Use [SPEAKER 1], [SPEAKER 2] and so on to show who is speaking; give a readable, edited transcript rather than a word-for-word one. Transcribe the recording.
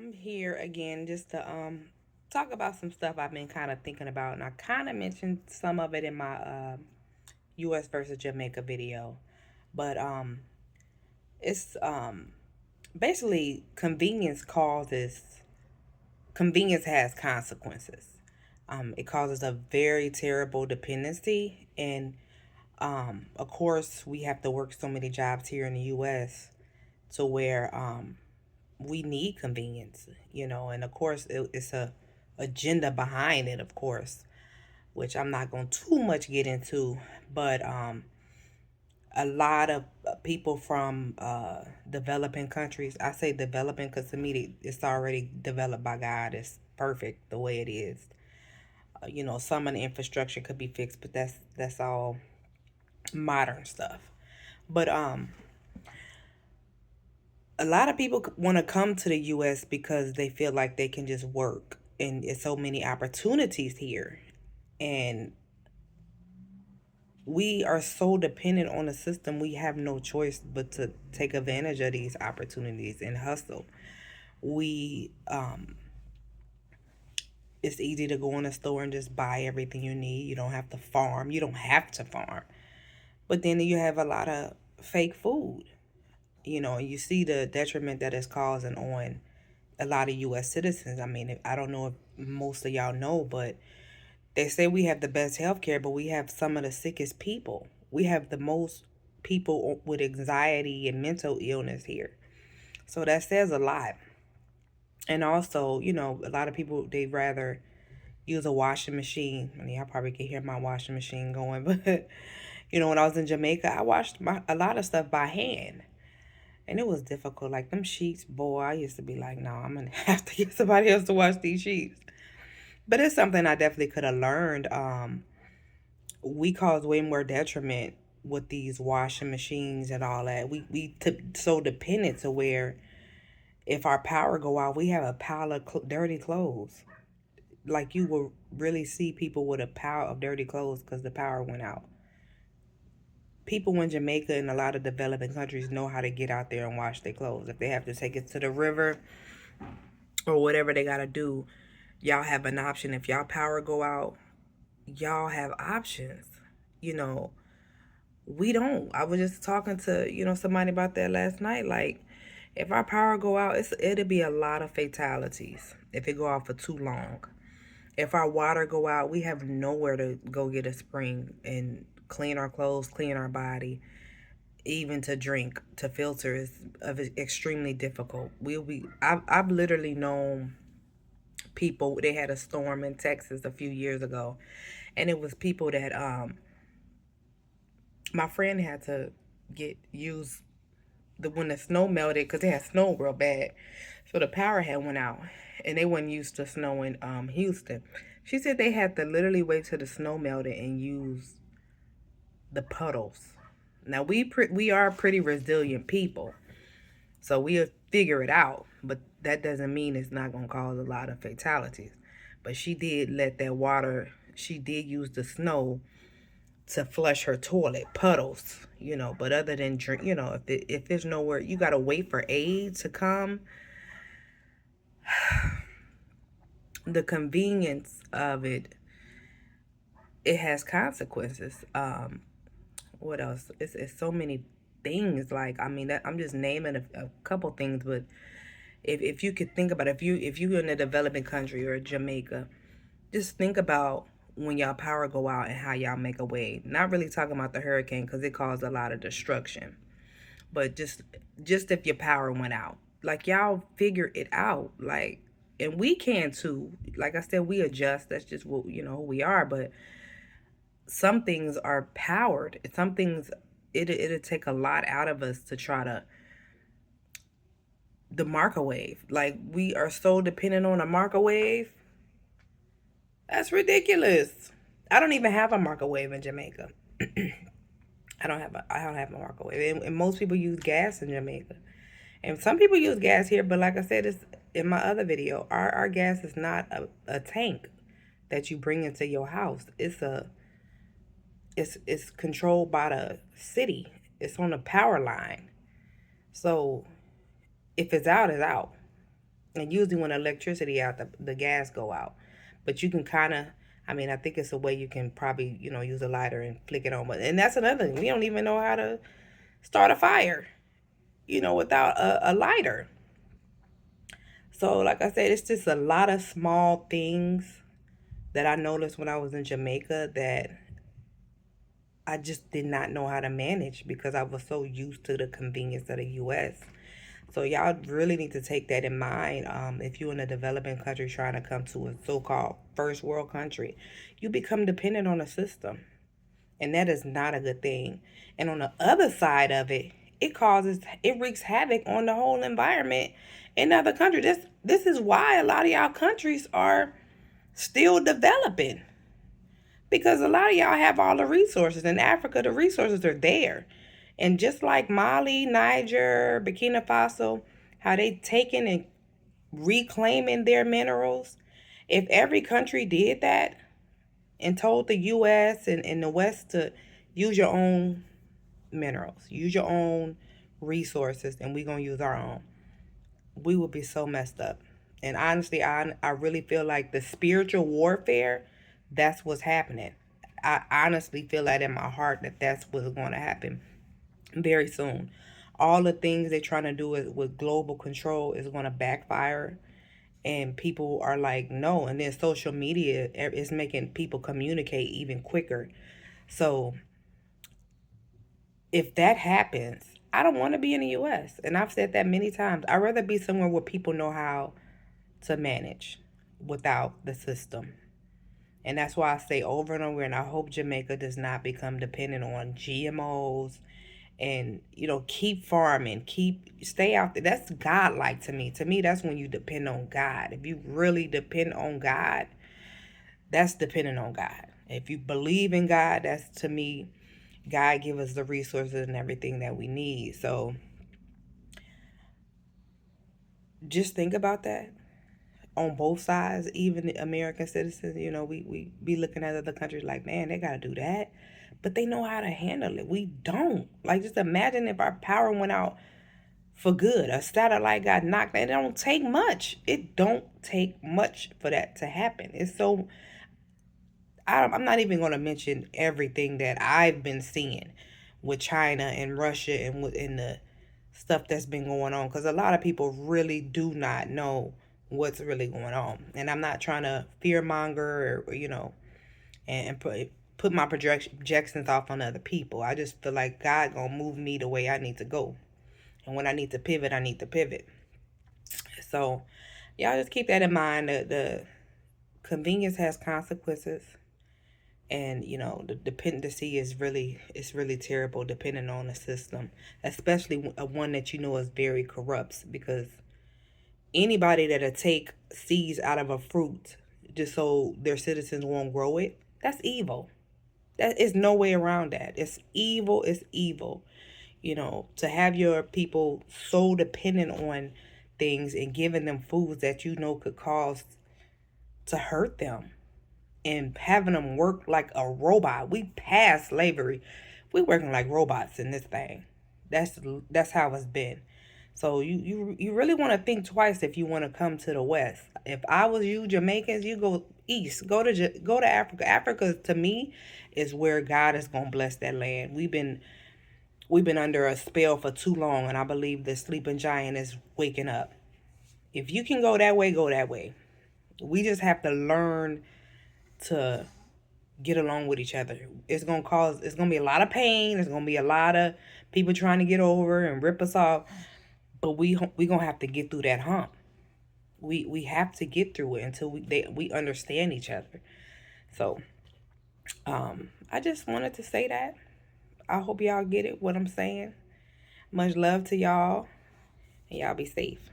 [SPEAKER 1] I'm here again just to talk about some stuff I've been kind of thinking about, and I kind of mentioned some of it in my U.S. versus Jamaica video, but it's basically convenience has consequences. It causes a very terrible dependency, and of course we have to work so many jobs here in the U.S. to where we need convenience, and of course it's a agenda behind it, of course, which I'm not going to too much get into, but a lot of people from developing countries, I say developing because to me it's already developed by God. It's perfect the way it is. Some of the infrastructure could be fixed, but that's all modern stuff. But a lot of people want to come to the US because they feel like they can just work, and it's so many opportunities here, and we are so dependent on the system. We have no choice but to take advantage of these opportunities and hustle. We It's easy to go in a store and just buy everything you need. You don't have to farm. You don't have to farm. But then you have a lot of fake food, and you see the detriment that it's causing on a lot of U.S. citizens. I mean, I don't know if most of y'all know, but they say we have the best healthcare, but we have some of the sickest people. We have the most people with anxiety and mental illness here. So that says a lot. And also, a lot of people, they rather use a washing machine. I mean, I probably can hear my washing machine going, but when I was in Jamaica, I washed a lot of stuff by hand. And it was difficult. Like them sheets, boy, I used to be like, no, I'm gonna have to get somebody else to wash these sheets. But it's something I definitely could have learned. We cause way more detriment with these washing machines and all that. So dependent to where if our power go out, we have a pile of dirty clothes. Like you will really see people with a pile of dirty clothes because the power went out. People in Jamaica and a lot of developing countries know how to get out there and wash their clothes. If they have to take it to the river or whatever they gotta do, y'all have an option. If y'all power go out, y'all have options. You know, we don't. I was just talking to, somebody about that last night. Like, if our power go out, it'll be a lot of fatalities if it go out for too long. If our water go out, we have nowhere to go get a spring and clean our clothes, clean our body, even to drink, to filter is extremely difficult. I've literally known people. They had a storm in Texas a few years ago, and it was people that my friend had to get use the when the snow melted because they had snow real bad, so the power had went out, and they weren't used to snow in Houston. She said they had to literally wait till the snow melted and use the puddles. Now we are pretty resilient people, so we'll figure it out. But that doesn't mean it's not gonna cause a lot of fatalities. But she did let that water. She did use the snow to flush her toilet puddles. But other than drink, if there's nowhere, you gotta wait for aid to come. The convenience of it has consequences. What else? It's so many things. Like, I mean, I'm just naming a couple things, but if you could think about it, if you're in a developing country or Jamaica, just think about when y'all power go out and how y'all make a way. Not really talking about the hurricane because it caused a lot of destruction, but just if your power went out, like y'all figure it out, like, and we can too. Like I said, we adjust. That's just what who we are. But some things are powered. Some things it'll take a lot out of us to try to the microwave. Like we are so dependent on a microwave. That's ridiculous. I don't even have a microwave in Jamaica. I don't have a microwave. And most people use gas in Jamaica. And some people use gas here, but like I said, it's in my other video, our gas is not a tank that you bring into your house. It's controlled by the city. It's on a power line. So if it's out, it's out. And usually when electricity out, the gas go out. But you can kind of, I mean, I think it's a way you can probably, use a lighter and flick it on. But and that's another thing. We don't even know how to start a fire, without a lighter. So like I said, it's just a lot of small things that I noticed when I was in Jamaica that I just did not know how to manage because I was so used to the convenience of the US. So y'all really need to take that in mind. If you're in a developing country trying to come to a so-called first world country, you become dependent on a system, and that is not a good thing. And on the other side of it, it wreaks havoc on the whole environment in other countries. This is why a lot of y'all countries are still developing, because a lot of y'all have all the resources. In Africa, the resources are there. And just like Mali, Niger, Burkina Faso, how they taking and reclaiming their minerals, if every country did that and told the US and the West to use your own minerals, use your own resources, and we're going to use our own, we would be so messed up. And honestly, I really feel like the spiritual warfare, that's what's happening. I honestly feel that in my heart that that's what's going to happen very soon. All the things they're trying to do with global control is going to backfire. And people are like, no. And then social media is making people communicate even quicker. So if that happens, I don't want to be in the US. And I've said that many times. I'd rather be somewhere where people know how to manage without the system. And that's why I say over and over, and I hope Jamaica does not become dependent on GMOs and, keep farming, stay out there. That's godlike to me. To me, that's when you depend on God. If you really depend on God, that's depending on God. If you believe in God, that's, to me, God give us the resources and everything that we need. So just think about that on both sides. Even American citizens, we be looking at other countries like, man, they got to do that. But they know how to handle it. We don't. Like, just imagine if our power went out for good. A satellite got knocked. It don't take much. It don't take much for that to happen. It's so... I'm not even going to mention everything that I've been seeing with China and Russia and in the stuff that's been going on, because a lot of people really do not know what's really going on. And I'm not trying to fear monger or and put my projections off on other people. I just feel like God gonna move me the way I need to go, and when I need to pivot, I need to pivot. So y'all just keep that in mind. The convenience has consequences. And the dependency is really terrible, depending on the system, especially one that is very corrupt, because anybody that'll take seeds out of a fruit just so their citizens won't grow it, that's evil. That is no way around that. It's evil. It's evil. To have your people so dependent on things and giving them foods that could cause to hurt them, and having them work like a robot. We passed slavery. We working like robots in this thing. That's how it's been. So you really want to think twice if you want to come to the West. If I was you, Jamaicans, you go east. Go to Africa. Africa, to me, is where God is gonna bless that land. We've been under a spell for too long, and I believe the sleeping giant is waking up. If you can go that way, go that way. We just have to learn to get along with each other. It's gonna be a lot of pain. It's gonna be a lot of people trying to get over and rip us off. But we gonna have to get through that hump. We have to get through it until we understand each other. So I just wanted to say that. I hope y'all get it, what I'm saying. Much love to y'all, and y'all be safe.